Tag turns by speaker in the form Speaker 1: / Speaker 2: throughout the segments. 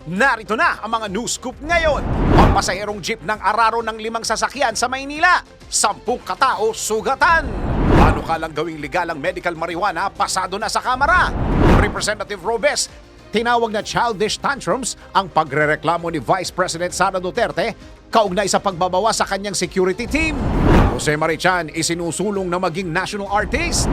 Speaker 1: Narito na ang mga news scoop ngayon. Pampasaherong jeep ng araro ng 5 sasakyan sa Maynila. 10 katao sugatan. Paano ka lang gawing legal ang medical marijuana pasado na sa Kamara? Representative Robes, tinawag na childish tantrums ang pagrereklamo ni Vice President Sara Duterte kaugnay sa pagbabawa sa kanyang security team. Jose Marichan isinusulong na maging national artist.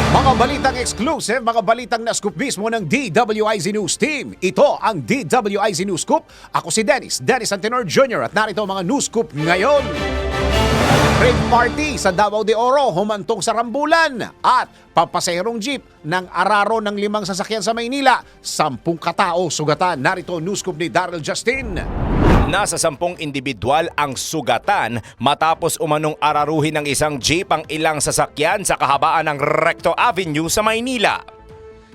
Speaker 1: Mga balitang exclusive, mga balitang na-scoop mismo ng DWIZ News Team. Ito ang DWIZ News Scoop. Ako si Dennis Antenor Jr. at narito ang mga news scoop ngayon. Rave party sa Davao de Oro humantong sa Rambulan at pampasaherong jeep ng araro ng 5 sasakyan sa Maynila. 10 katao sugatan. Narito news scoop ni Daryl Justin.
Speaker 2: Nasa 10 individual ang sugatan matapos umanong araruhin ng isang jeep ang ilang sasakyan sa kahabaan ng Recto Avenue sa Maynila.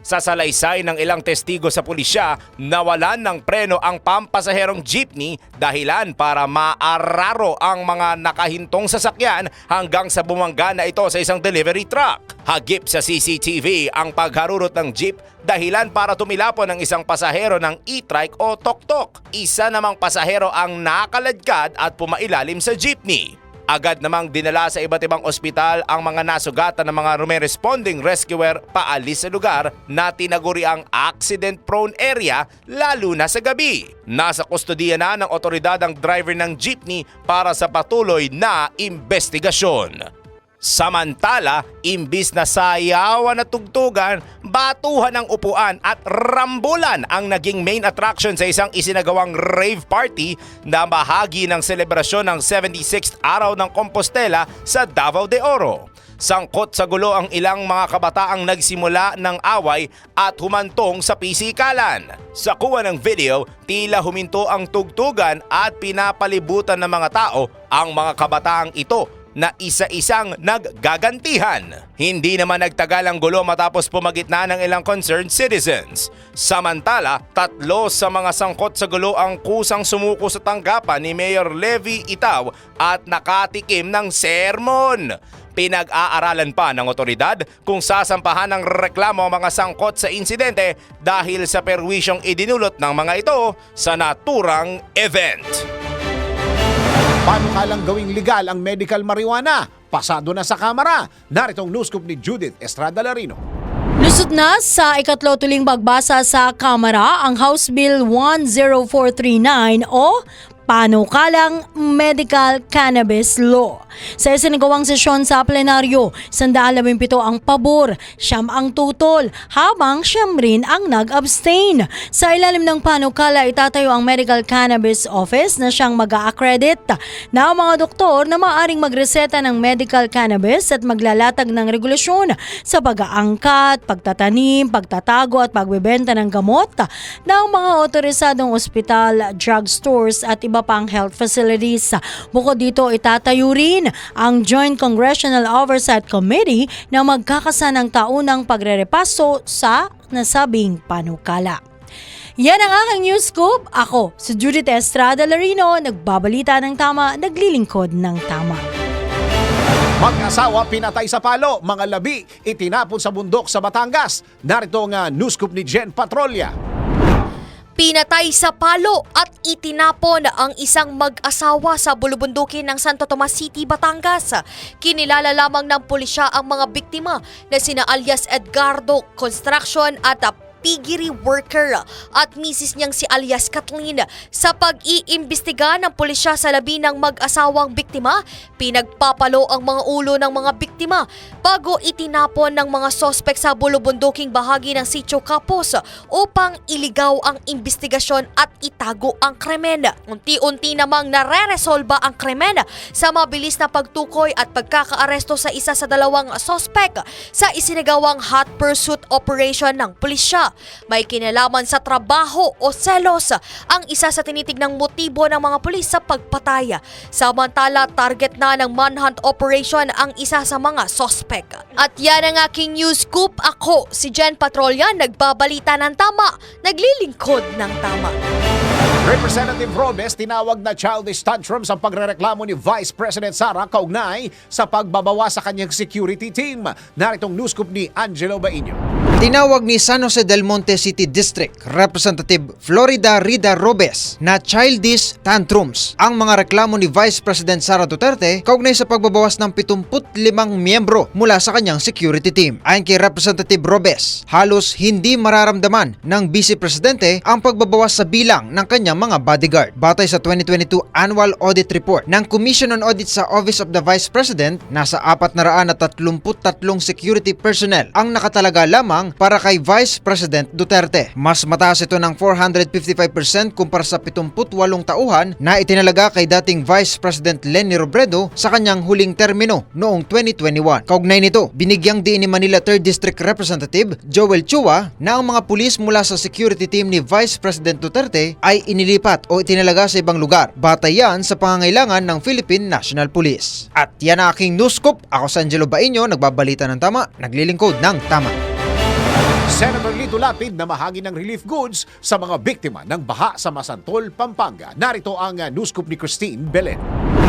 Speaker 2: Sa salaysay ng ilang testigo sa pulisya, nawalan ng preno ang pampasaherong jeepney dahilan para maararo ang mga nakahintong sasakyan hanggang sa bumangga na ito sa isang delivery truck. Hagip sa CCTV ang pagharurot ng jeep dahilan para tumilapon ng isang pasahero ng e-trike o tok-tok. Isa namang pasahero ang nakaladkad at pumailalim sa jeepney. Agad namang dinala sa iba't ibang ospital ang mga nasugatan ng mga responding rescuer paalis sa lugar na tinaguri ang accident-prone area lalo na sa gabi. Nasa kustodiya na ng otoridad ang driver ng jeepney para sa patuloy na investigasyon. Samantala, imbis na sayawan at tugtugan, batuhan ng upuan at rambulan ang naging main attraction sa isang isinagawang rave party na bahagi ng selebrasyon ng 76th araw ng Compostela sa Davao de Oro. Sangkot sa gulo ang ilang mga kabataang nagsimula ng away at humantong sa pisikalan. Sa kuha ng video, tila huminto ang tugtugan at pinapalibutan ng mga tao ang mga kabataang ito na isa-isang naggagantihan. Hindi naman nagtagal ang gulo matapos pumagitna ng ilang concerned citizens. Samantala, 3 sa mga sangkot sa gulo ang kusang sumuko sa tanggapan ni Mayor Levi Itaw at nakatikim ng sermon. Pinag-aaralan pa ng otoridad kung sasampahan ng reklamo ang mga sangkot sa insidente dahil sa perwisyong idinulot ng mga ito sa naturang event.
Speaker 1: Paano ka lang gawing legal ang medical marijuana? Pasado na sa Kamara. Narito ang news scoop ni Judith Estrada Larino.
Speaker 3: Lusot na sa ikatlo tuling pagbasa sa Kamara ang House Bill 10439 o Panukalang Medical Cannabis Law. Sa isinagawang sesyon sa plenaryo, 117 ang pabor, 9 ang tutol, habang 9 rin ang nag-abstain. Sa ilalim ng panukala, itatayo ang Medical Cannabis Office na siyang mag-a-accredit na mga doktor na maaaring magreseta ng medical cannabis at maglalatag ng regulasyon sa pag-aangkat, pagtatanim, pagtatago at pagbebenta ng gamot ng mga otorisadong ospital, drugstores at iba pang health facilities. Bukod dito, itatayo rin ang Joint Congressional Oversight Committee na magkakasanang taunang pagrerepaso sa nasabing panukala. Yan ang aking news scoop. Ako, si Judith Estrada Larino, nagbabalita ng tama, naglilingkod ng tama.
Speaker 1: Mag-asawa pinatay sa palo, mga labi itinapon sa bundok sa Batangas. Narito ang news scoop ni Jen Patrolya.
Speaker 4: Pinatay sa palo at itinapon ang isang mag-asawa sa bulubundukin ng Santo Tomas City, Batangas. Kinilala lamang ng pulisya ang mga biktima na sina alias Edgardo Construction at piggery worker at misis niyang si alias Kathleen. Sa pag-iimbestiga ng pulisya sa labi ng mag-asawang biktima, pinagpapalo ang mga ulo ng mga biktima bago itinapon ng mga sospek sa bulubunduking bahagi ng Sitio Capos upang iligaw ang investigasyon at itago ang krimen. Unti-unti namang nare-resolba ang krimen sa mabilis na pagtukoy at pagkakaaresto sa isa sa 2 sospek sa isinagawang hot pursuit operation ng pulisya. may kinalaman sa trabaho o selos ang isa sa tinitignang motibo ng mga pulis sa pagpatay. Samantala, target na ng manhunt operation ang isa sa mga sospek. At yan ang aking news scoop. Ako, si Jen Patrolya, nagbabalita ng tama, naglilingkod ng tama.
Speaker 1: Representative Robes tinawag na childish tantrums ang pagrereklamo ni Vice President Sara kaugnay sa pagbabawa sa kanyang security team. Naritong news scoop ni Angelo Baino.
Speaker 5: Tinawag ni San Jose del Monte City District Representative Florida Rida Robes na childish tantrums ang mga reklamo ni Vice President Sara Duterte kaugnay sa pagbabawas ng 75 miyembro mula sa kanyang security team. Ayon kay Representative Robes, halos hindi mararamdaman ng Vice Presidente ang pagbabawas sa bilang ng kanyang mga bodyguard. Batay sa 2022 Annual Audit Report ng Commission on Audit sa Office of the Vice President, nasa 433 security personnel ang nakatalaga lamang para kay Vice President Duterte. Mas mataas ito ng 455% kumpara sa 78 tauhan na itinalaga kay dating Vice President Leni Robredo sa kanyang huling termino noong 2021. Kaugnay nito, binigyang diin ni Manila 3rd District Representative Joel Chua na ang mga pulis mula sa security team ni Vice President Duterte ay inilipat o itinalaga sa ibang lugar. Batay yan sa pangangailangan ng Philippine National Police. At yan ang aking news scoop. Ako si Angelo Baino, nagbabalita ng tama, naglilingkod ng tama.
Speaker 1: Senator Lito Lapid na mahagi ng relief goods sa mga biktima ng baha sa Masantol, Pampanga. Narito ang news scoop ni Christine Belen.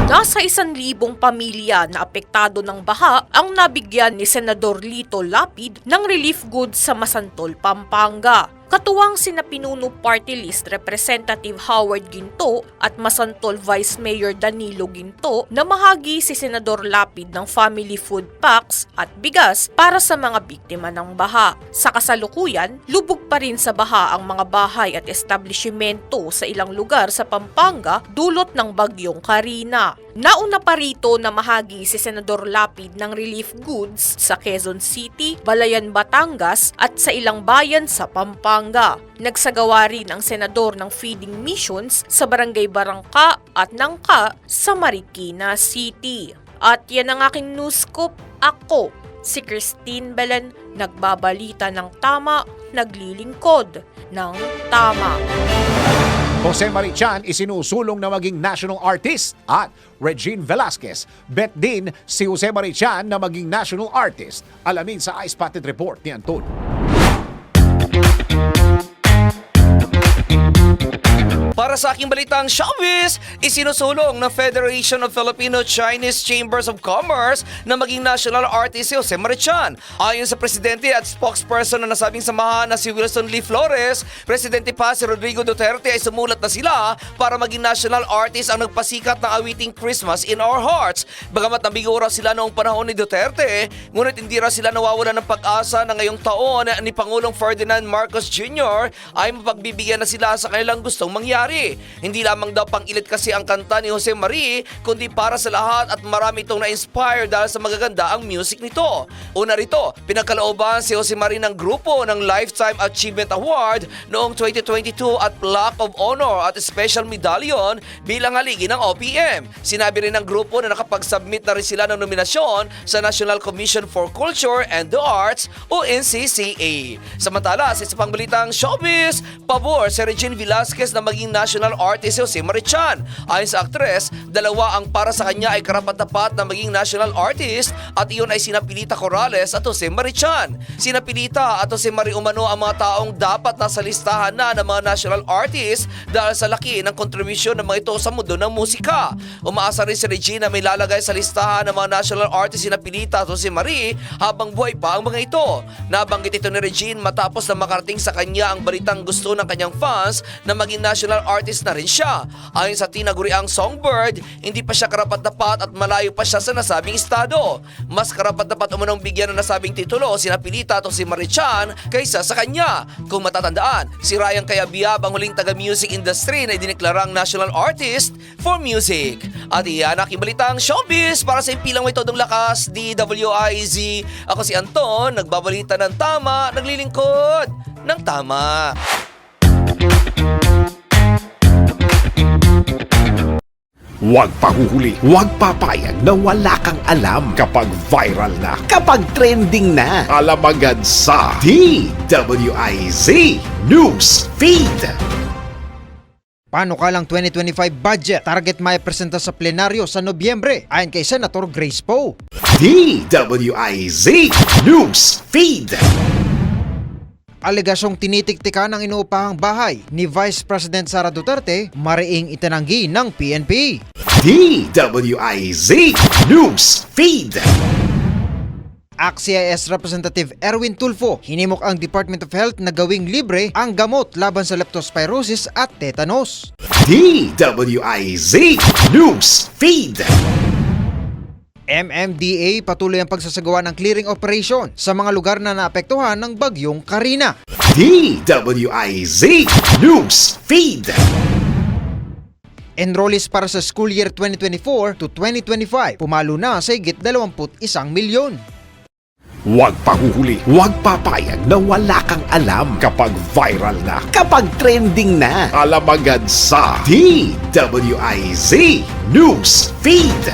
Speaker 6: Nasa 1,000 pamilya na apektado ng baha ang nabigyan ni Senador Lito Lapid ng relief goods sa Masantol, Pampanga. Katuwang sina Pinuno Party List Representative Howard Ginto at Masantol Vice Mayor Danilo Ginto na mahagi si Senador Lapid ng family food packs at bigas para sa mga biktima ng baha. Sa kasalukuyan, lubog pa rin sa baha ang mga bahay at establishmento sa ilang lugar sa Pampanga dulot ng bagyong Karina. Nauna pa rito na mahagi si Senador Lapid ng relief goods sa Quezon City, Balayan, Batangas at sa ilang bayan sa Pampanga. Nagsagawa rin ang senador ng feeding missions sa Barangay Barangka at Nangka sa Marikina City. At yan ang aking news scoop. Ako, si Christine Belen, nagbabalita ng tama, naglilingkod ng tama.
Speaker 1: Jose Marichan isinusulong na maging national artist at Regine Velasquez bet din si Jose Marichan na maging national artist. Alamin sa Eye Spotted Report ni Anton.
Speaker 2: Para sa aking balitang showbiz, isinusulong ng Federation of Filipino-Chinese Chambers of Commerce na maging national artist si Jose Marichan. Ayon sa presidente at spokesperson na nasabing samahan na si Wilson Lee Flores, presidente pa si Rodrigo Duterte ay sumulat na sila para maging national artist ang nagpasikat ng awiting Christmas in Our Hearts. Bagamat nabigo raw sila noong panahon ni Duterte, ngunit hindi raw sila nawawala ng pag-asa na ngayong taon ni Pangulong Ferdinand Marcos Jr. ay mapagbibigyan na sila sa kanilang gustong mangyari. Hindi lamang daw pang-ilit kasi ang kanta ni Jose Marie, kundi para sa lahat at marami itong na-inspire dahil sa magaganda ang music nito. Una rito, pinagkalooban si Jose Marie ng grupo ng Lifetime Achievement Award noong 2022 at Plaque of Honor at Special Medallion bilang haligi ng OPM. Sinabi rin ng grupo na nakapag-submit na rin sila ng nominasyon sa National Commission for Culture and the Arts o NCCA. Samantala, sa isa pang balitang showbiz, pabor si Regine Velasquez na maging national artist si Jose Marichan. Ayon sa aktres, dalawa ang para sa kanya ay karapat-dapat na maging national artist at iyon ay sina Pilita Corrales at Jose Marichan. Sina Pilita at Jose Marie umano ang mga taong dapat nasa listahan na ng mga national artists dahil sa laki ng kontribusyon ng mga ito sa mundo ng musika. Umaasa rin si Regina may lalagay sa listahan ng mga national artists sina Pilita at Jose Marie habang buhay pa ang mga ito. Nabanggit ito ni Regine matapos na makarating sa kanya ang balitang gusto ng kanyang fans na maging national artist na rin siya. Ayon sa tinaguriang Songbird, hindi pa siya karapat-dapat at malayo pa siya sa nasabing estado. Mas karapat-dapat umunong bigyan ng nasabing titulo sina Pilita at si Marichan kaysa sa kanya. Kung matatandaan, si Ryan Cayabyab ang huling taga-music industry na idineklarang national artist for music. At iyan aking balitang showbiz para sa impilang may todong lakas, DWIZ. Ako si Anton, nagbabalita ng tama, naglilingkod ng tama.
Speaker 1: Huwag pahuhuli, huwag papayag na wala kang alam kapag viral na, kapag trending na. Alam agad sa DWIZ News Feed.
Speaker 5: Panukalang 2025 budget target maipresenta sa plenaryo sa Nobyembre ayon kay Senator Grace Poe.
Speaker 1: DWIZ News Feed.
Speaker 5: Alegasyong tinitiktikan ng inuupahang bahay ni Vice President Sara Duterte mariing itinanggi ng PNP.
Speaker 1: DWIZ News Feed.
Speaker 5: ACT-CIS Representative Erwin Tulfo hinimok ang Department of Health na gawing libre ang gamot laban sa leptospirosis at tetanus.
Speaker 1: DWIZ News Feed.
Speaker 5: MMDA patuloy ang pagsasagawa ng clearing operation sa mga lugar na naapektuhan ng bagyong Karina.
Speaker 1: DWIZ News Feed.
Speaker 5: Enrollees para sa school year 2024 to 2025 pumalo na sa higit 21 milyon.
Speaker 1: Huwag pahuhuli, huwag papayag na wala kang alam kapag viral na, kapag trending na. Alam agad sa DWIZ News Feed.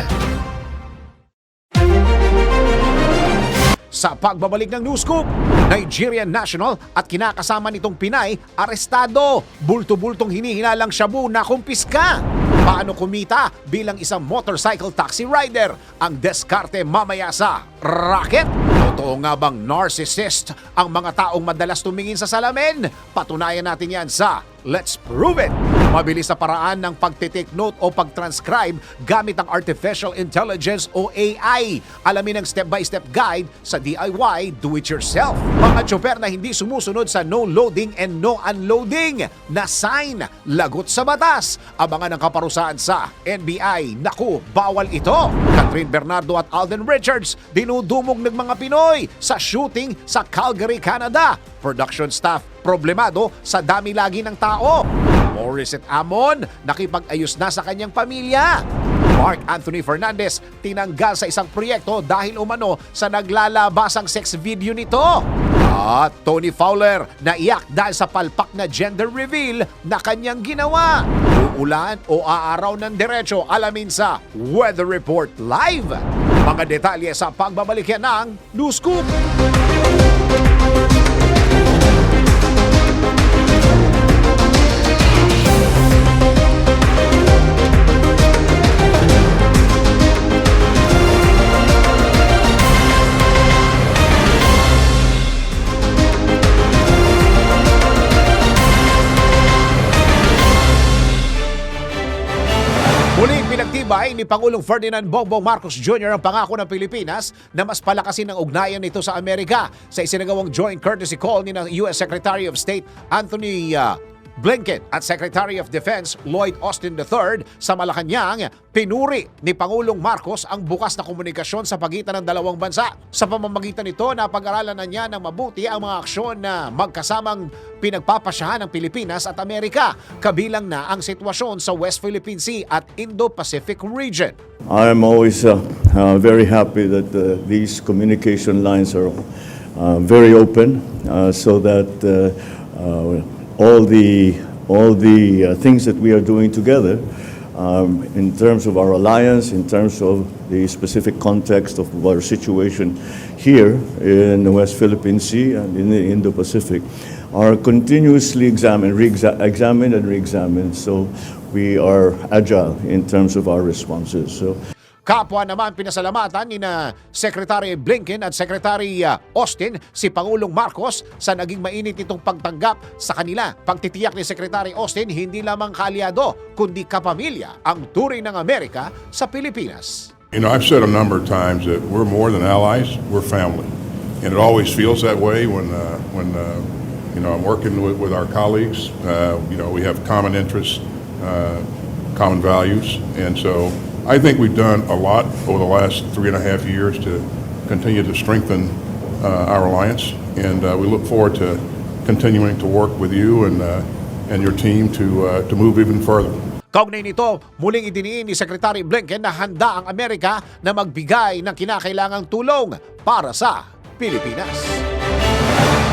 Speaker 1: Sa pagbabalik ng News Scoop, Nigerian national at kinakasama nitong Pinay arestado. Bulto-bultong hinihinalang shabu na kumpiska. Paano kumita bilang isang motorcycle taxi rider? Ang diskarte mamaya sa racket. Totoo nga bang narcissist ang mga taong madalas tumingin sa salamin? Patunayan natin yan sa Let's Prove It! Mabilis na paraan ng pagtitake note o pag-transcribe gamit ang Artificial Intelligence o AI. Alamin ang step-by-step guide sa DIY Do-It-Yourself. Mga tsoper na hindi sumusunod sa no loading and no unloading na sign, lagot sa batas. Abangan ang kaparusahan sa NBI. Naku, bawal ito! Catherine Bernardo at Alden Richards dinudumog ng mga Pinoy sa shooting sa Calgary, Canada. Production staff problemado sa dami lagi ng tao. Morissette Amon nakipag-ayos na sa kanyang pamilya. Mark Anthony Fernandez tinanggal sa isang proyekto dahil umano sa naglalabasang sex video nito. At Tony Fowler naiyak dahil sa palpak na gender reveal na kanyang ginawa. Uulan o aaraw ng diretso, alamin sa Weather Report Live. Mga detalye sa pagbabalik yan ng News Scoop. Muling pinagtibay ni Pangulong Ferdinand Bongbong Marcos Jr. ang pangako ng Pilipinas na mas palakasin ang ugnayan nito sa Amerika sa isinagawang joint courtesy call ni US Secretary of State Anthony Blinken at Secretary of Defense Lloyd Austin III sa Malacanang. Pinuri ni Pangulong Marcos ang bukas na komunikasyon sa pagitan ng dalawang bansa. Sa pamamagitan nito, napag-aralan na niya ng mabuti ang mga aksyon na magkasamang pinagpapasyahan ng Pilipinas at Amerika, kabilang na ang sitwasyon sa West Philippine Sea at Indo-Pacific region.
Speaker 7: I'm always very happy that these communication lines are very open so that all the things that we are doing together in terms of our alliance, in terms of the specific context of our situation here in the West Philippine Sea and in the Indo-Pacific, are continuously examined and re-examined. So we are agile in terms of our responses. So.
Speaker 1: Kapwa naman pinasalamatan ni na Secretary Blinken at Secretary Austin si Pangulong Marcos sa naging mainit itong pagtanggap sa kanila. Pagtitiyak ni Secretary Austin, hindi lamang kaalyado kundi kapamilya ang turing ng Amerika sa Pilipinas.
Speaker 8: You know, I've said a number of times that we're more than allies, we're family. And it always feels that way when you know, I'm working with our colleagues. You know, we have common interests, common values, and so I think we've done a lot over the last 3.5 years to continue to strengthen our alliance, and we look forward to continuing to work with you and your team to move even further.
Speaker 1: Kaugnay nito, muling idiniin ni Secretary Blinken na handa ang Amerika na magbigay ng kinakailangang tulong para sa Pilipinas.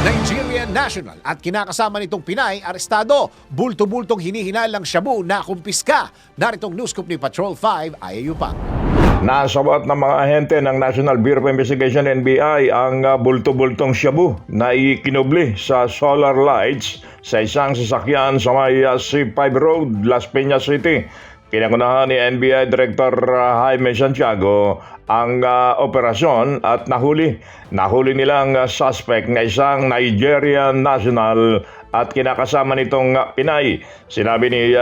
Speaker 1: Nigerian national at kinakasama nitong Pinay arestado. Bulto-bultong hinihinalang shabu na kumpiska. Naritong news scoop ni Patrol 5, Ayayu pa.
Speaker 9: Nasawat ng mga ahente ng National Bureau of Investigation NBI ang bulto-bultong shabu na ikinubli sa solar lights sa isang sasakyan sa may C5 Road, Las Piñas City. Pinagunahan ni NBI Director Jaime Santiago ang operasyon at nahuli. Nahuli nilang suspect na isang Nigerian national at kinakasama nitong Pinay. Sinabi ni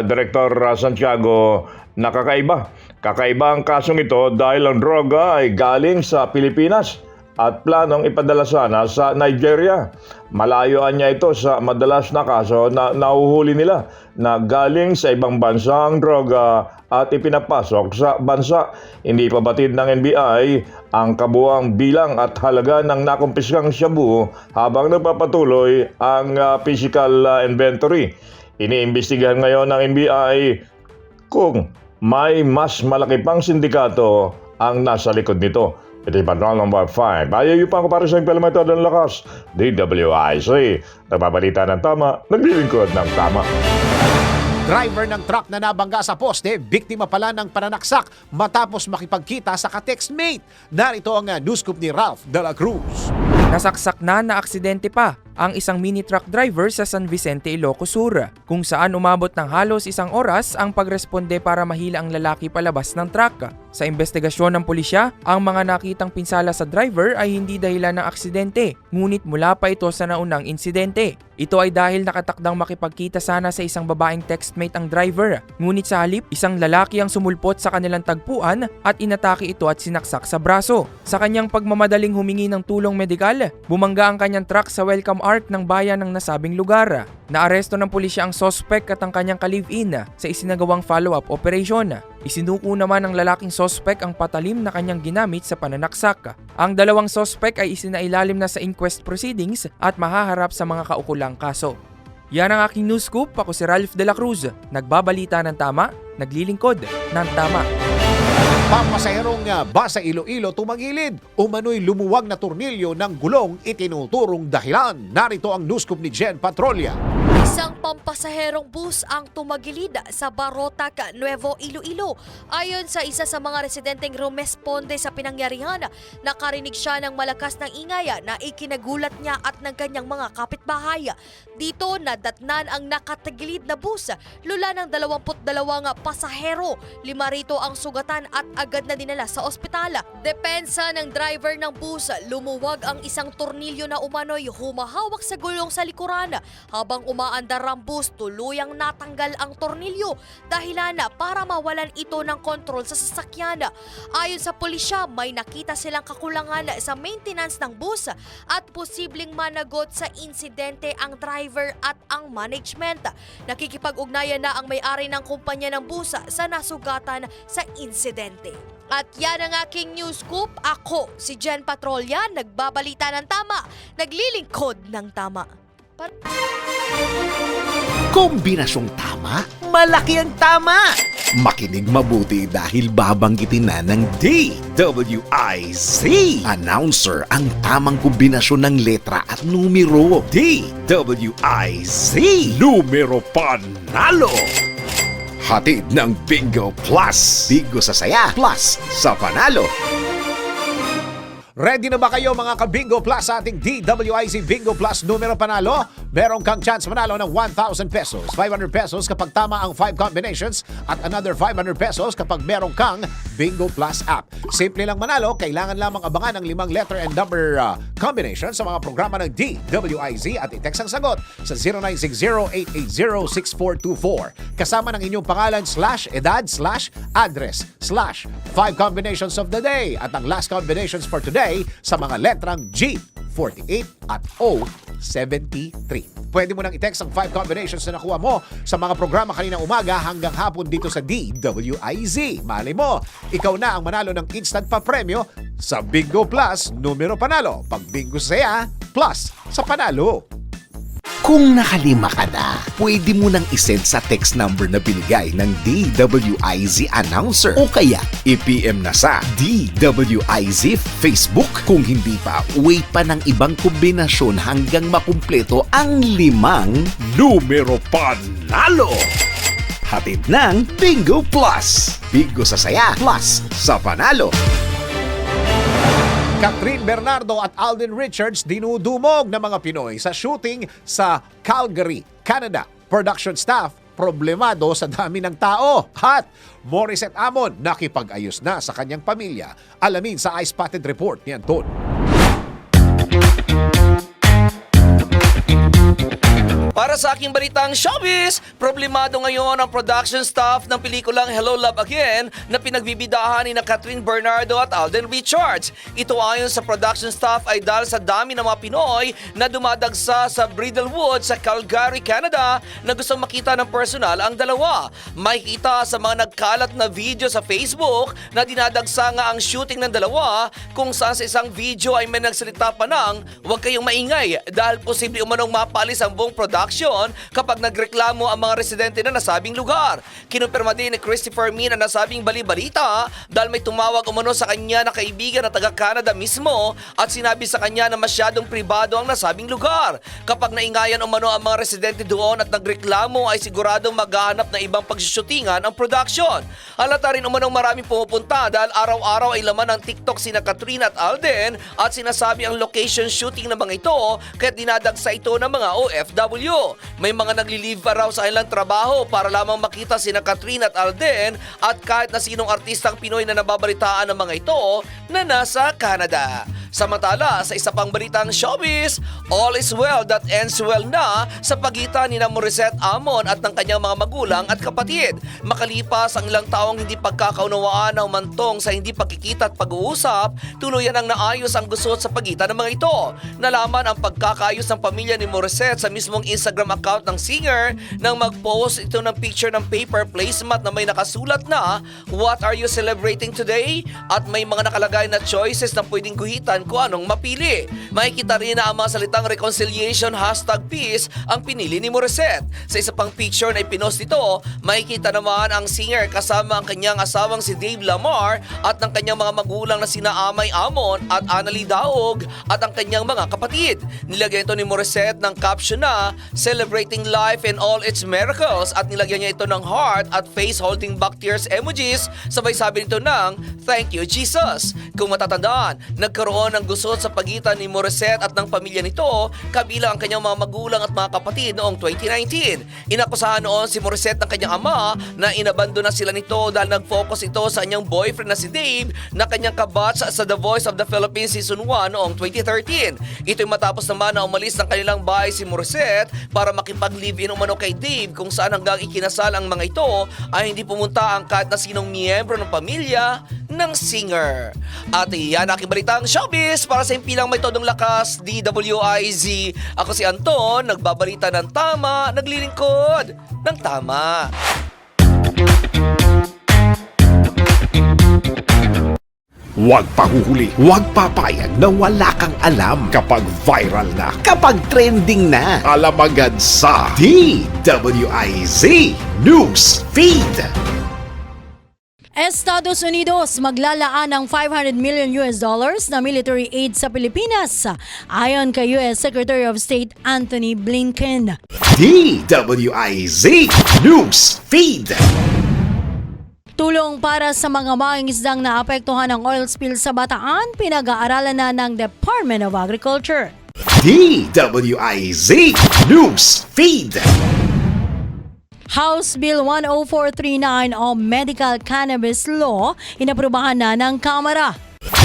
Speaker 9: Director Santiago na kakaiba. Kakaiba ang kasong ito dahil ang droga ay galing sa Pilipinas at planong ipadala sana sa Nigeria. Malayoan niya ito sa madalas na kaso na nahuhuli nila na galing sa ibang bansa ang droga at ipinapasok sa bansa. Hindi pa batid ng NBI ang kabuang bilang at halaga ng nakumpiskang shabu habang nagpapatuloy ang physical inventory. Iniimbestigahan ngayon ng NBI kung may mas malaki pang sindikato ang nasa likod nito. Ito yung Patrol number 5. Ayaw pa ako para sa implementado ng lakas. DWIC. Nagbabalita ng tama, naglilingkod ng tama.
Speaker 1: Driver ng truck na nabangga sa poste, biktima pala ng pananaksak matapos makipagkita sa ka-textmate. Narito ang news scoop ni Ralph de la Cruz.
Speaker 10: Nasaksak na aksidente pa ang isang mini truck driver sa San Vicente, Ilocos Sur, kung saan umabot ng halos 1 oras ang pagresponde para mahila ang lalaki palabas ng truck. Sa investigasyon ng pulisya, ang mga nakitang pinsala sa driver ay hindi dahilan ng aksidente, ngunit mula pa ito sa naunang insidente. Ito ay dahil nakatakdang makipagkita sana sa isang babaeng textmate ang driver, ngunit sa halip, isang lalaki ang sumulpot sa kanilang tagpuan at inatake ito at sinaksak sa braso. Sa kanyang pagmamadaling humingi ng tulong medikal, bumangga ang kanyang truck sa welcome arc ng bayan ng nasabing lugar. Naaresto ng pulisya ang suspect at ang kanyang ka-live-in sa isinagawang follow-up operation. Isinuko naman ng lalaking suspect ang patalim na kanyang ginamit sa pananaksak. Ang dalawang suspect ay isinailalim na sa inquest proceedings at mahaharap sa mga kaukulang kaso. Yan ang aking news scoop. Ako si Ralph de la Cruz. Nagbabalita ng tama, naglilingkod ng tama.
Speaker 1: Pampasaherong bus sa Iloilo tumagilid. Umano'y lumuwag na tornilyo ng gulong itinuturong dahilan. Narito ang news scoop ni Jen Patrolya.
Speaker 4: Isang pampasaherong bus ang tumagilid sa Barotac, Nuevo Iloilo. Ayon sa isa sa mga residenteng rumesponde sa pinangyarihan, nakarinig siya ng malakas ng ingay na ikinagulat niya at ng kanyang mga kapitbahay. Dito nadatnan ang nakatagilid na bus, lula ng 22 pasahero. 5 rito ang sugatan at agad na dinala sa ospital. Depensa ng driver ng bus, lumuwag ang isang tornilyo na umano'y humahawak sa gulong sa likuran. Habang umaandar ang bus, tuluyang natanggal ang tornilyo dahilan para mawalan ito ng kontrol sa sasakyan. Ayon sa pulisya, may nakita silang kakulangan sa maintenance ng bus at posibleng managot sa insidente ang driver at ang management. Nakikipag-ugnayan na ang may-ari ng kumpanya ng bus sa nasugatan sa insidente. At yan ang aking news scoop. Ako, si Jen Patrolya, nagbabalita ng tama, naglilingkod ng tama.
Speaker 11: Kombinasyong tama, malaki ang tama. Makinig mabuti dahil babanggitin na ng DWIZ. Announcer ang tamang kombinasyon ng letra at numero. DWIZ. Numero panalo. Hatid ng Bingo Plus. Bingo sa saya, plus sa panalo.
Speaker 1: Ready na ba kayo mga ka-Bingo Plus sa ating DWIZ Bingo Plus numero panalo? Meron kang chance manalo ng 1,000 pesos, 500 pesos kapag tama ang 5 combinations at another 500 pesos kapag meron kang Bingo Plus app. Simple lang manalo, kailangan lamang abangan ang 5 letter and number combination sa mga programa ng DWIZ at i-text ang sagot sa 0960-880-6424 kasama ng inyong pangalan /edad/address/5 combinations of the day at ang last combinations for today sa mga letrang G, 48 at O, 73. Pwede mo nang i-text ang 5 combinations na nakuha mo sa mga programa kaninang umaga hanggang hapon dito sa DWIZ. Malay mo, ikaw na ang manalo ng instant pa-premyo sa Bingo Plus numero panalo. Pag bingo saya, plus sa panalo.
Speaker 11: Kung nakalima ka na, pwede mo nang isend sa text number na binigay ng DWIZ announcer o kaya i-PM na sa DWIZ Facebook. Kung hindi pa, wait pa ng ibang kombinasyon hanggang makumpleto ang 5 numero panalo. Hatid ng Bingo Plus. Bingo sa saya plus sa panalo.
Speaker 1: Catherine Bernardo at Alden Richards dinudumog ng mga Pinoy sa shooting sa Calgary, Canada. Production staff problemado sa dami ng tao. At Morissette Amon nakipag-ayos na sa kanyang pamilya. Alamin sa Eye Spotted Report ni Anton.
Speaker 12: Para sa aking balitang showbiz, problemado ngayon ang production staff ng pelikulang Hello Love Again na pinagbibidahan ni Catherine Bernardo at Alden Richards. Ito ayon sa production staff ay dahil sa dami ng mga Pinoy na dumadagsa sa Bridlewood sa Calgary, Canada na gustong makita ng personal ang dalawa. Makikita sa mga nagkalat na video sa Facebook na dinadagsa nga ang shooting ng dalawa kung saan sa isang video ay may nagsalita pa ng huwag kayong maingay dahil posible umanong mapalis ang buong production kapag nagreklamo ang mga residente na nasabing lugar. Kinumpirma din ni Christopher Min ang nasabing bali-balita dahil may tumawag umano sa kanya na kaibigan na taga-Canada mismo at sinabi sa kanya na masyadong pribado ang nasabing lugar. Kapag naingayan umano ang mga residente doon at nagreklamo ay siguradong maghahanap na ibang pagsushootingan ang production. Halata rin umanong maraming pumupunta dahil araw-araw ay laman ng TikTok sina Catherine at Alden at sinasabi ang location shooting ng mga ito kaya dinadagsa ito ng mga OFW. May mga nagli-leave pa raw sa kanilang trabaho para lamang makita sina Catherine at Alden at kahit na sinong artistang Pinoy na nababalitaan ng mga ito na nasa Canada. Samantala, sa isa pang balitang showbiz, all is well that ends well na sa pagitan ni Morissette Amon at ng kanyang mga magulang at kapatid. Makalipas ang ilang taong hindi pagkakaunawaan na umantong sa hindi pagkikita at pag-uusap, tuluyan ang naayos ang gusot sa pagitan ng mga ito. Nalaman ang pagkakaayos ng pamilya ni Morissette sa mismong Instagram account ng singer nang mag-post ito ng picture ng paper placemat na may nakasulat na "What are you celebrating today?" at may mga nakalagay na choices na pwedeng guhitan kung anong mapili. Makikita rin na ang mga salitang reconciliation #peace ang pinili ni Morissette. Sa isa pang picture na ipinost nito, makikita naman ang singer kasama ang kanyang asawang si Dave Lamar at ng kanyang mga magulang na sina Amay Amon at Annalie Daog at ang kanyang mga kapatid. Nilagyan ito ni Morissette ng caption na "Celebrating life and all its miracles" at nilagyan niya ito ng heart at face holding back tears emojis. Sabay sabi nito ng "Thank you Jesus." Kung matatandaan, nagkaroon ng gusot sa pagitan ni Morissette at ng pamilya nito kabilang ang kanyang mga magulang at mga kapatid noong 2019. Inakusahan noon si Morissette ng kanyang ama na inabandon na sila nito dahil nag-focus ito sa kanyang boyfriend na si Dave na kanyang kabatch sa The Voice of the Philippines Season 1 noong 2013. Ito'y matapos naman na umalis ng kanilang bahay si Morissette para makipag-live-in umano kay Dave kung saan hanggang ikinasal ang mga ito ay hindi pumunta ang kahit na sinong miyembro ng pamilya ng singer. At iyan aking balitang showbiz para sa impilang may todong lakas, DWIZ. Ako si Anton, nagbabalita ng tama, naglilingkod ng tama.
Speaker 11: Huwag pahuhuli, huwag papayag na wala kang alam kapag viral na, kapag trending na. Alam agad sa DWIZ News Feed.
Speaker 3: Estados Unidos maglalaan ng $500 million na military aid sa Pilipinas ayon kay US Secretary of State Anthony Blinken.
Speaker 11: DWIZ News Feed.
Speaker 3: Tulong para sa mga mangingisdang naapektuhan ng oil spill sa Bataan, pinag-aaralan na ng Department of Agriculture.
Speaker 11: DWIZ News Feed.
Speaker 3: House Bill 10439 o Medical Cannabis Law, inaprubahan na ng Kamara.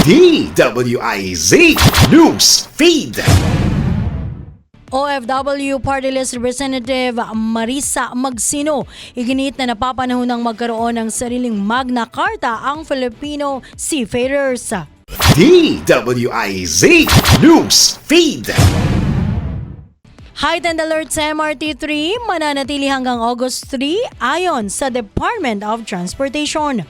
Speaker 11: DWIZ News Feed.
Speaker 3: OFW Party List Representative Marisa Magsino, iginit na napapanahon ng magkaroon ng sariling Magna Carta ang Filipino seafarers.
Speaker 11: DWIZ News Feed.
Speaker 3: Heightened alert sa MRT-3 mananatili hanggang August 3 ayon sa Department of Transportation.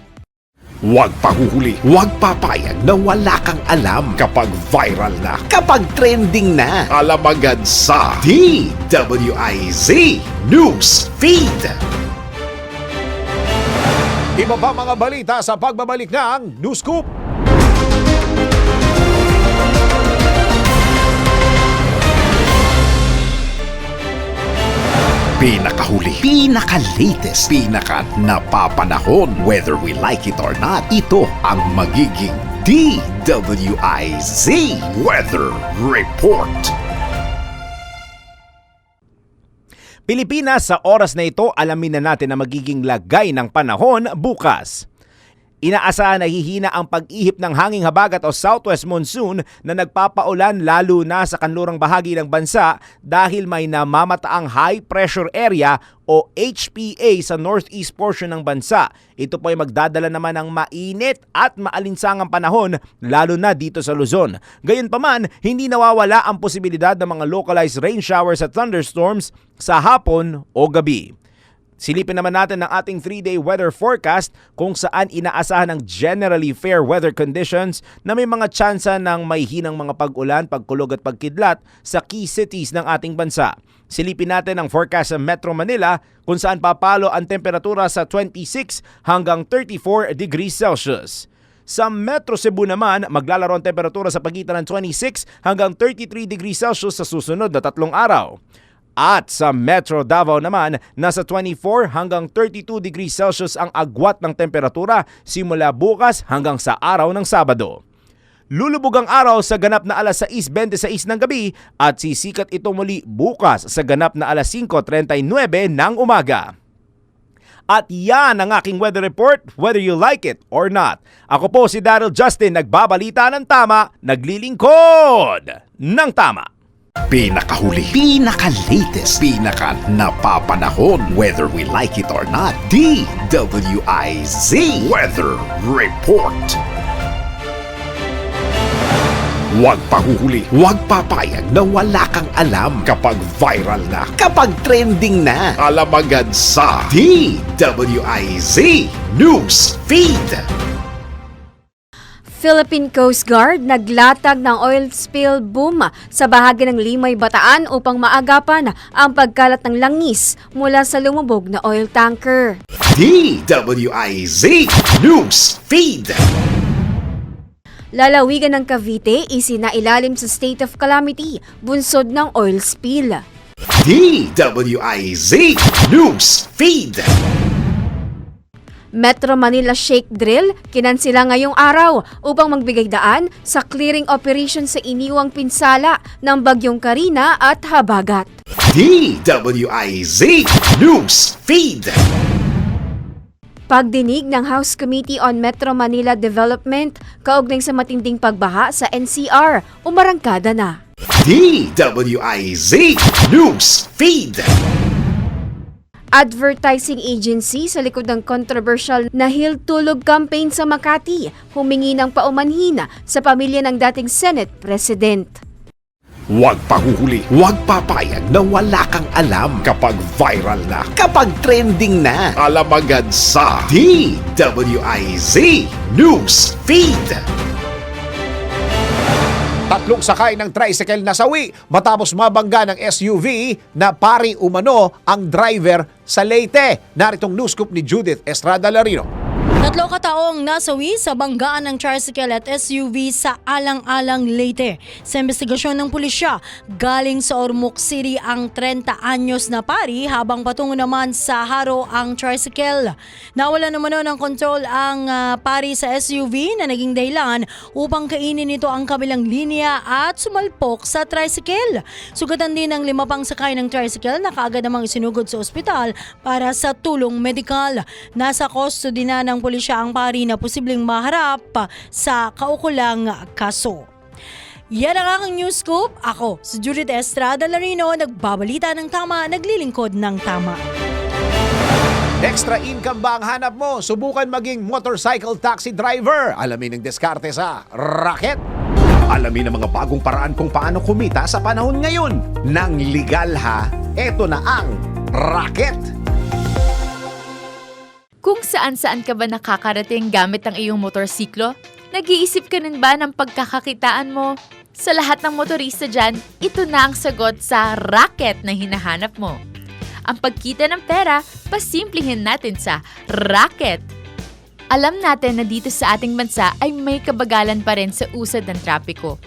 Speaker 11: Huwag pahuhuli, huwag papayag na wala kang alam kapag viral na, kapag trending na. Alam agad sa DWIZ News Feed.
Speaker 1: Iba pa mga balita sa pagbabalik ng News Scoop.
Speaker 11: Pinakahuli, pinaka-latest, pinaka-napapanahon. Whether we like it or not, ito ang magiging DWIZ Weather Report.
Speaker 2: Pilipinas, sa oras na ito, alamin na natin ang magiging lagay ng panahon bukas. Inaasahan na hihina ang pag-ihip ng hanging habagat o southwest monsoon na nagpapaulan lalo na sa kanlurang bahagi ng bansa dahil may namamataang high pressure area o HPA sa northeast portion ng bansa. Ito po ay magdadala naman ng mainit at maalinsangang panahon lalo na dito sa Luzon. Gayunpaman, hindi nawawala ang posibilidad ng mga localized rain showers at thunderstorms sa hapon o gabi. Silipin naman natin ang ating 3-day weather forecast kung saan inaasahan ng generally fair weather conditions na may mga tsansa ng may hinang mga pag-ulan, pagkulog at pagkidlat sa key cities ng ating bansa. Silipin natin ang forecast sa Metro Manila kung saan papalo ang temperatura sa 26 hanggang 34 degrees Celsius. Sa Metro Cebu naman, maglalaro ang temperatura sa pagitan ng 26 hanggang 33 degrees Celsius sa susunod na 3 araw. At sa Metro Davao naman, nasa 24 hanggang 32 degrees Celsius ang agwat ng temperatura simula bukas hanggang sa araw ng Sabado. Lulubog ang araw sa ganap na alas 6:26 ng gabi at sisikat ito muli bukas sa ganap na alas 5:39 ng umaga. At yan ang aking weather report, whether you like it or not. Ako po si Daryl Justin, nagbabalita ng tama, naglilingkod ng tama.
Speaker 11: Pinakahuli, pinaka-latest, pinaka-napapanahon. Whether we like it or not, DWIZ Weather Report. Huwag pahuhuli, huwag papayag na wala kang alam kapag viral na, kapag trending na. Alam agad sa DWIZ News Feed.
Speaker 13: Philippine Coast Guard naglatag ng oil spill boom sa bahagi ng Limay, Bataan upang maagapan ang pagkalat ng langis mula sa lumubog na oil tanker.
Speaker 11: DWIZ News Feed.
Speaker 13: Lalawigan ng Cavite isinailalim sa state of calamity bunsod ng oil spill.
Speaker 11: DWIZ News Feed.
Speaker 13: Metro Manila Shake Drill kinansila ngayong araw upang magbigay daan sa clearing operation sa iniwang pinsala ng Bagyong Karina at Habagat.
Speaker 11: DWIZ News Feed.
Speaker 13: Pagdinig ng House Committee on Metro Manila Development kaugnay sa matinding pagbaha sa NCR, umarangkada na.
Speaker 11: DWIZ News Feed.
Speaker 13: Advertising agency sa likod ng controversial na Hill Tulog campaign sa Makati humingi ng paumanhin sa pamilya ng dating Senate President.
Speaker 11: Huwag pahuhuli, huwag papayag na wala kang alam kapag viral na, kapag trending na. Alam agad sa DWIZ News Feed.
Speaker 1: Tatlong sakay ng tricycle nasawi matapos mabangga ng SUV na pari umano ang driver sa Leyte. Naritong news scoop ni Judith Estrada Larino.
Speaker 3: Tatlo kataong nasawi sa banggaan ng tricycle at SUV sa Alang-Alang, Leyte. Sa investigasyon ng pulisya, galing sa Ormoc City ang 30 anyos na pari habang patungo naman sa Haro ang tricycle. Nawala naman ng kontrol ang pari sa SUV na naging dahilan upang kainin nito ang kabilang linya at sumalpok sa tricycle. Sugatan din ang 5 pang sakay ng tricycle na kaagad namang isinugod sa ospital para sa tulong medikal. Nasa custody na ng pulisya ang pari na posibleng maharap sa kaukulang kaso. Yan ang aking news scoop. Ako, si Judith Estrada Larino, nagbabalita ng tama, naglilingkod ng tama.
Speaker 1: Extra income ba ang hanap mo? Subukan maging motorcycle taxi driver. Alamin ang diskarte sa Racket. Alamin ang mga bagong paraan kung paano kumita sa panahon ngayon. Nang legal ha, eto na ang Racket.
Speaker 14: Kung saan-saan ka ba nakakarating gamit ang iyong motorsiklo? Nag-iisip ka rin ba ng pagkakakitaan mo? Sa lahat ng motorista dyan, ito na ang sagot sa racket na hinahanap mo. Ang pagkita ng pera, pasimplihin natin sa racket. Alam natin na dito sa ating bansa ay may kabagalan pa rin sa usad ng trapiko.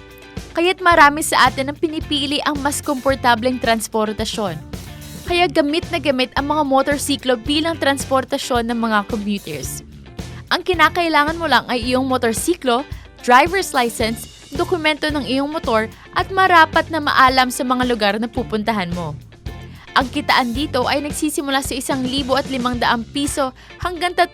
Speaker 14: Kaya't marami sa atin ang pinipili ang mas komportableng transportasyon. Kaya gamit na gamit ang mga motorsiklo bilang transportasyon ng mga commuters. Ang kinakailangan mo lang ay iyong motorsiklo, driver's license, dokumento ng iyong motor at marapat na maalam sa mga lugar na pupuntahan mo. Ang kitaan dito ay nagsisimula sa 1,500 piso hanggang 3,000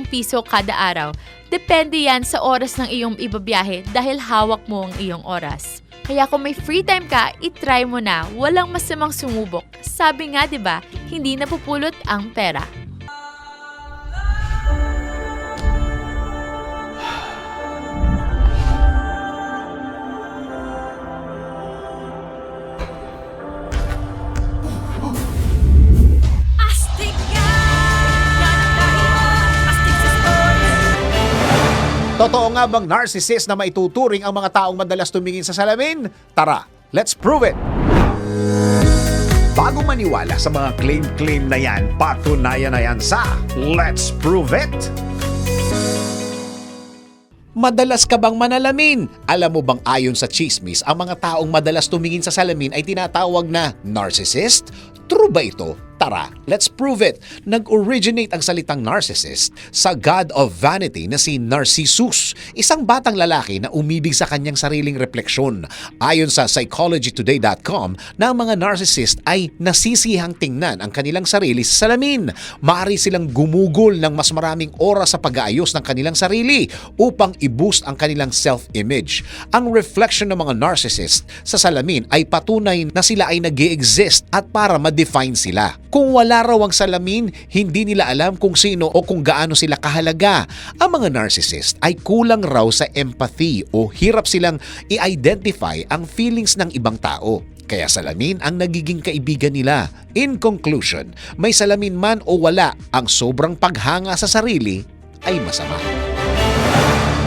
Speaker 14: piso kada araw. Depende yan sa oras ng iyong ibabiyahe dahil hawak mo ang iyong oras. Kaya kung may free time ka, itry mo na. Walang masamang sumubok. Sabi nga 'di ba, hindi napupulot ang pera.
Speaker 1: Totoo nga bang narcissist na maituturing ang mga taong madalas tumingin sa salamin? Tara, let's prove it! Bago maniwala sa mga claim-claim na yan, patunayan na yan sa Let's Prove It! Madalas ka bang manalamin? Alam mo bang ayon sa chismis, ang mga taong madalas tumingin sa salamin ay tinatawag na narcissist? True ba ito? Tara, let's prove it. Nag-originate ang salitang narcissist sa god of vanity na si Narcissus, isang batang lalaki na umibig sa kanyang sariling refleksyon. Ayon sa psychologytoday.com, na ang mga narcissist ay nasisihang tingnan ang kanilang sarili sa salamin. Maaari silang gumugol ng mas maraming oras sa pag-aayos ng kanilang sarili upang i-boost ang kanilang self-image. Ang reflection ng mga narcissist sa salamin ay patunay na sila ay nag-i-exist at para ma-define sila. Kung wala raw ang salamin, hindi nila alam kung sino o kung gaano sila kahalaga. Ang mga narcissist ay kulang raw sa empathy o hirap silang i-identify ang feelings ng ibang tao. Kaya salamin ang nagiging kaibigan nila. In conclusion, may salamin man o wala, ang sobrang paghanga sa sarili ay masama.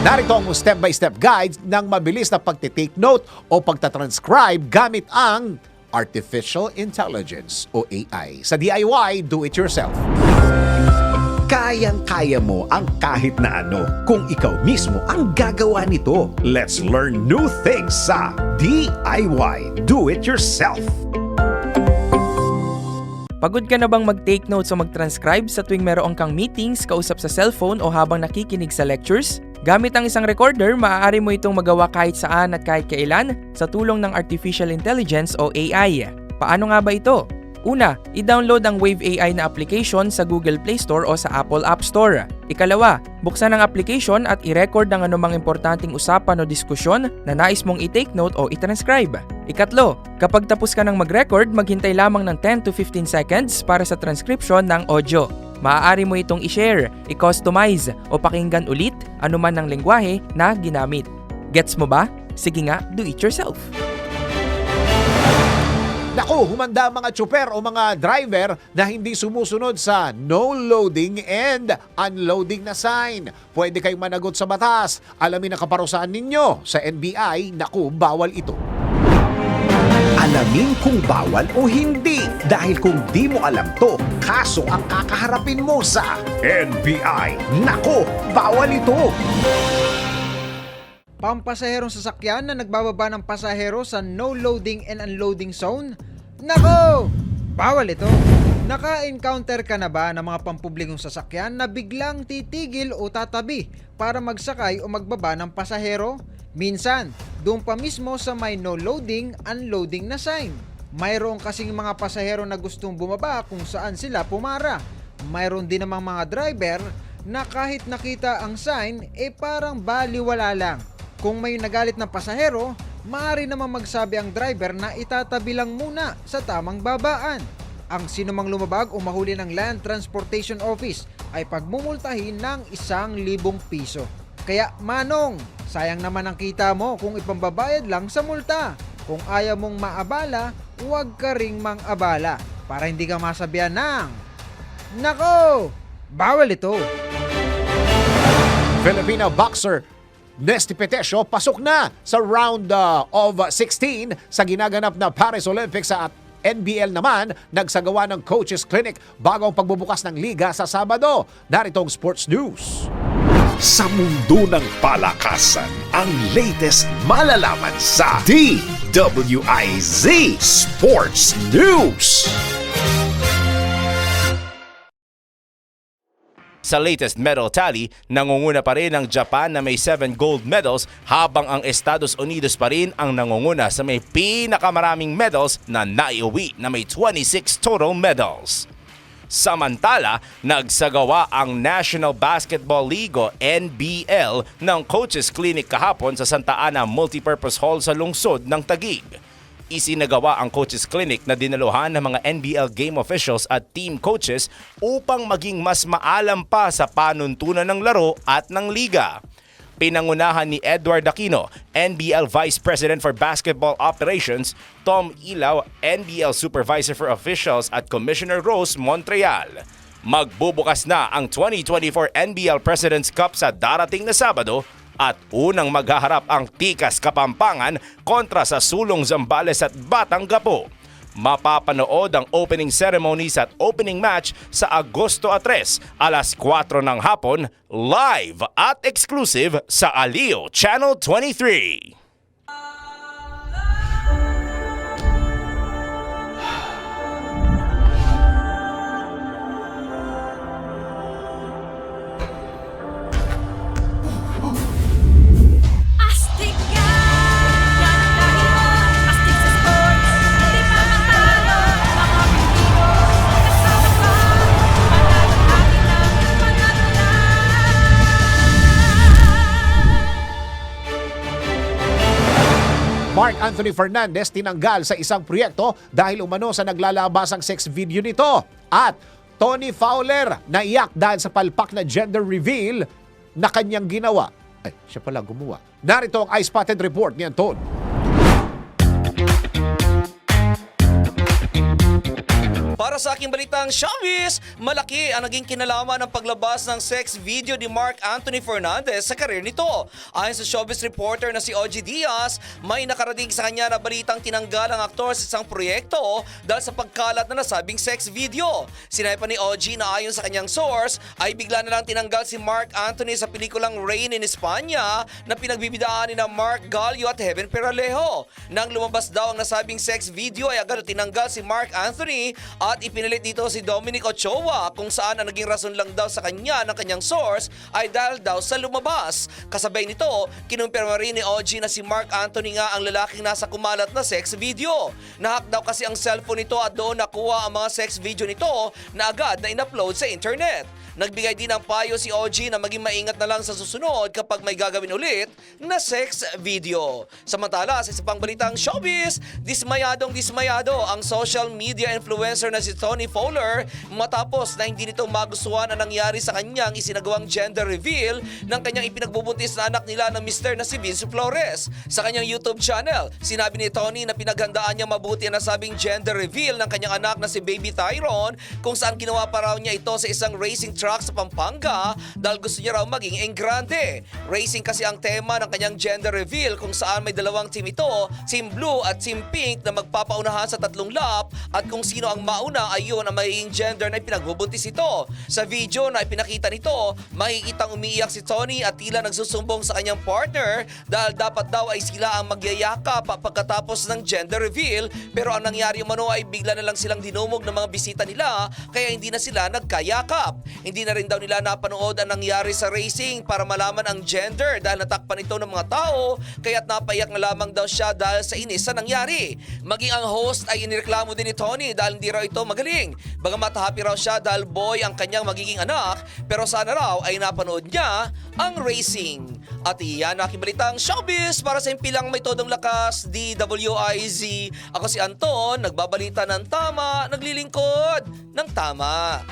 Speaker 1: Narito ang step-by-step guide ng mabilis na pagtitake note o pagtatranscribe gamit ang Artificial Intelligence o AI sa DIY Do-It-Yourself. Kayang-kaya mo ang kahit na ano kung ikaw mismo ang gagawa nito. Let's learn new things sa DIY Do-It-Yourself.
Speaker 10: Pagod ka na bang mag-take notes o mag-transcribe sa tuwing meron kang meetings, kausap sa cellphone o habang nakikinig sa lectures? Gamit ang isang recorder, maaari mo itong magawa kahit saan at kahit kailan sa tulong ng Artificial Intelligence o AI. Paano nga ba ito? Una, i-download ang Wave AI na application sa Google Play Store o sa Apple App Store. Ikalawa, buksan ang application at i-record ang anumang importanteng usapan o diskusyon na nais mong i-take note o i-transcribe. Ikatlo, kapag tapos ka ng mag-record, maghintay lamang ng 10 to 15 seconds para sa transcription ng audio. Maaari mo itong i-share, i-customize o pakinggan ulit anuman ng lengguwahe na ginamit. Gets mo ba? Sige nga, do it yourself!
Speaker 1: Naku, humanda ang mga tsuper o mga driver na hindi sumusunod sa no loading and unloading na sign. Pwede kayong managot sa batas. Alamin ang kaparusahan ninyo sa NBI. Naku, bawal ito. Alamin kung bawal o hindi. Dahil kung di mo alam to, kaso ang kakaharapin mo sa NBI. Naku, bawal ito.
Speaker 5: Pampasaherong sasakyan na nagbababa ng pasahero sa no loading and unloading zone? Nako! Bawal ito! Naka-encounter ka na ba ng mga pampublikong sasakyan na biglang titigil o tatabi para magsakay o magbaba ng pasahero? Minsan, doon pa mismo sa may no loading, unloading na sign. Mayroon kasing mga pasahero na gustong bumaba kung saan sila pumara. Mayroon din namang mga driver na kahit nakita ang sign, parang baliwala lang. Kung may nagalit na pasahero, maaari naman magsabi ang driver na itatabi lang muna sa tamang babaan. Ang sinumang lumabag o mahuli ng Land Transportation Office ay pagmumultahin ng 1,000 piso. Kaya manong, sayang naman ang kita mo kung ipambabayad lang sa multa. Kung ayaw mong maabala, huwag ka ring mang-abala para hindi ka masabihan ng, nako, Bawal ito.
Speaker 1: Filipino boxer Nesty Petesio pasok na sa round of 16 sa ginaganap na Paris Olympics at NBL naman nagsagawa ng coaches clinic bago ang pagbubukas ng liga sa Sabado. Narito ang sports news.
Speaker 11: Sa mundo ng palakasan, ang latest malalaman sa DWIZ Sports News.
Speaker 2: Sa latest medal tally, nangunguna pa rin ang Japan na may 7 gold medals habang ang Estados Unidos pa rin ang nangunguna sa may pinakamaraming medals na naiuwi na may 26 total medals. Samantala, nagsagawa ang National Basketball League o NBL ng Coaches Clinic kahapon sa Santa Ana Multipurpose Hall sa lungsod ng Taguig. Isinagawa ang coaches clinic na dinaluhan ng mga NBL game officials at team coaches upang maging mas maalam pa sa panuntunan ng laro at ng liga. Pinangunahan ni Edward Aquino, NBL Vice President for Basketball Operations, Tom Ilaw, NBL Supervisor for Officials at Commissioner Rose Montreal. Magbubukas na ang 2024 NBL President's Cup sa darating na Sabado at unang maghaharap ang Tikas Kapampangan kontra sa Sulong Zambales at Batangapo. Mapapanood ang opening ceremonies at opening match sa Agosto 3, alas 4 ng hapon, live at exclusive sa Aliw Channel 23.
Speaker 1: Mark Anthony Fernandez tinanggal sa isang proyekto dahil umano sa naglalabasang sex video nito. At Tony Fowler naiyak dahil sa palpak na gender reveal na kanyang ginawa. Ay, siya pala gumawa. Narito ang eye-spotted report ni Anton.
Speaker 12: Para sa aking balitang showbiz, malaki ang naging kinalaman ng paglabas ng sex video ni Mark Anthony Fernandez sa karir nito. Ayon sa showbiz reporter na si OG Diaz, may nakarating sa kanya na balitang tinanggal ang aktor sa isang proyekto dahil sa pagkalat na nasabing sex video. Sinabi pa ni OG na ayon sa kanyang source ay bigla na lang tinanggal si Mark Anthony sa pelikulang Rain in España na pinagbibidaan ni na Mark Gallio at Heaven Peralejo. Nang lumabas daw ang nasabing sex video ay agad tinanggal si Mark Anthony at ipinilit dito si Dominic Ochoa kung saan ang naging rason lang daw sa kanya ng kanyang source ay dahil daw sa lumabas. Kasabay nito, kinumpirma rin ni OG na si Mark Anthony nga ang lalaking nasa kumalat na sex video. Nahack daw kasi ang cellphone nito at doon nakuha ang mga sex video nito na agad na in-upload sa internet. Nagbigay din ng payo si OG na maging maingat na lang sa susunod kapag may gagawin ulit na sex video. Samantala, sa isa pang balitang showbiz, dismayado ang social media influencer na si Tony Fowler matapos na hindi nito magustuhan ang nangyari sa kanyang isinagawang gender reveal ng kanyang ipinagbubuntis na anak nila ng Mr. na si Vince Flores. Sa kanyang YouTube channel, sinabi ni Tony na pinaghandaan niya mabuti ang nasabing gender reveal ng kanyang anak na si Baby Tyron kung saan ginawa pa raw niya ito sa isang racing track sa Pampanga dahil gusto niya raw maging engrande. Racing kasi ang tema ng kanyang gender reveal kung saan may dalawang team ito, Team Blue at Team Pink na magpapaunahan sa 3 lap at kung sino ang mauna ay yun ang magiging gender na ipinagbubuntis ito. Sa video na ipinakita nito, makikitang umiiyak si Tony at tila nagsusumbong sa kanyang partner dahil dapat daw ay sila ang magyayakap pagkatapos ng gender reveal pero ang nangyari umano ay bigla na lang silang dinumog ng mga bisita nila kaya hindi na sila nagkayakap. Hindi na rin daw nila napanood ang nangyari sa racing para malaman ang gender dahil natakpan ito ng mga tao kaya't napaiyak na lamang daw siya dahil sa inis sa nangyari. Maging ang host ay inireklamo din ni Tony dahil hindi raw ito magaling. Bagamat happy raw siya dahil boy ang kanyang magiging anak pero sana raw ay napanood niya ang racing. At iyan aking balitang showbiz para sa impilang may todong lakas, DWIZ. Ako si Anton, nagbabalita ng tama, naglilingkod ng tama.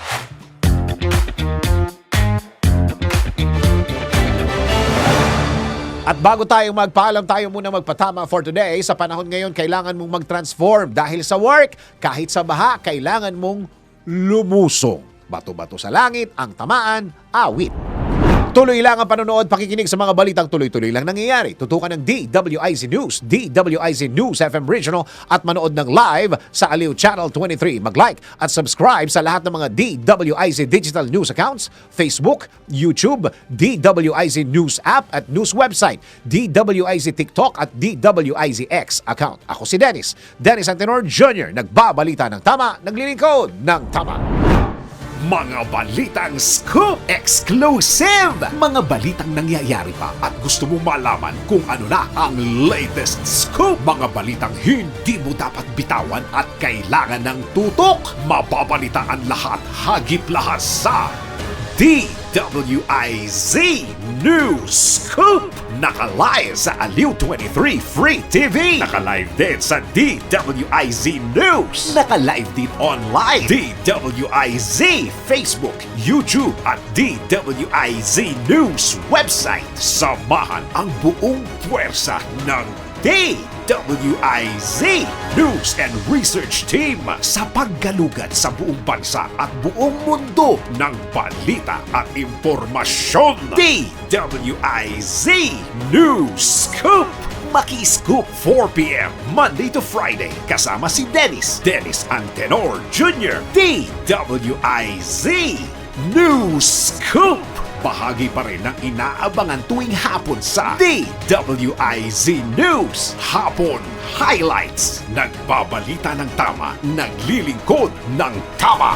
Speaker 1: At bago tayo magpaalam, tayo muna magpatama for today. Sa panahon ngayon, kailangan mong mag-transform. Dahil sa work, kahit sa baha, kailangan mong lumusong. Bato-bato sa langit, ang tamaan, awit. Tuloy lang ang panonood, pakikinig sa mga balitang tuloy-tuloy lang nangyayari. Tutukan ng DWIZ News, DWIZ News FM Regional at manood ng live sa Aliw Channel 23. Mag-like at subscribe sa lahat ng mga DWIZ Digital News accounts, Facebook, YouTube, DWIZ News app at news website, DWIZ TikTok at DWIZX account. Ako si Dennis Antenor Jr. Nagbabalita ng tama, naglilingkod ng tama.
Speaker 11: Mga balitang scoop exclusive! Mga balitang nangyayari pa at gusto mong malaman kung ano na ang latest scoop. Mga balitang hindi mo dapat bitawan at kailangan ng tutok. Mababalitaan lahat, hagip lahas sa DWIZ News Scoop! Naka-live sa Aliw 23 Free TV. Naka-live din sa DWIZ News. Naka-live din online. DWIZ Facebook, YouTube at DWIZ News website. Samahan ang buong puwersa ng DWIZ News and Research Team sa paggalugad sa buong bansa at buong mundo ng balita at impormasyon. DWIZ News Scoop! Maki-scoop 4 p.m. Monday to Friday kasama si Dennis Antenor Jr. DWIZ News Scoop! Bahagi pa rin ng inaabangan tuwing hapon sa DWIZ News Hapon Highlights. Nagbabalita ng tama, naglilingkod ng tama.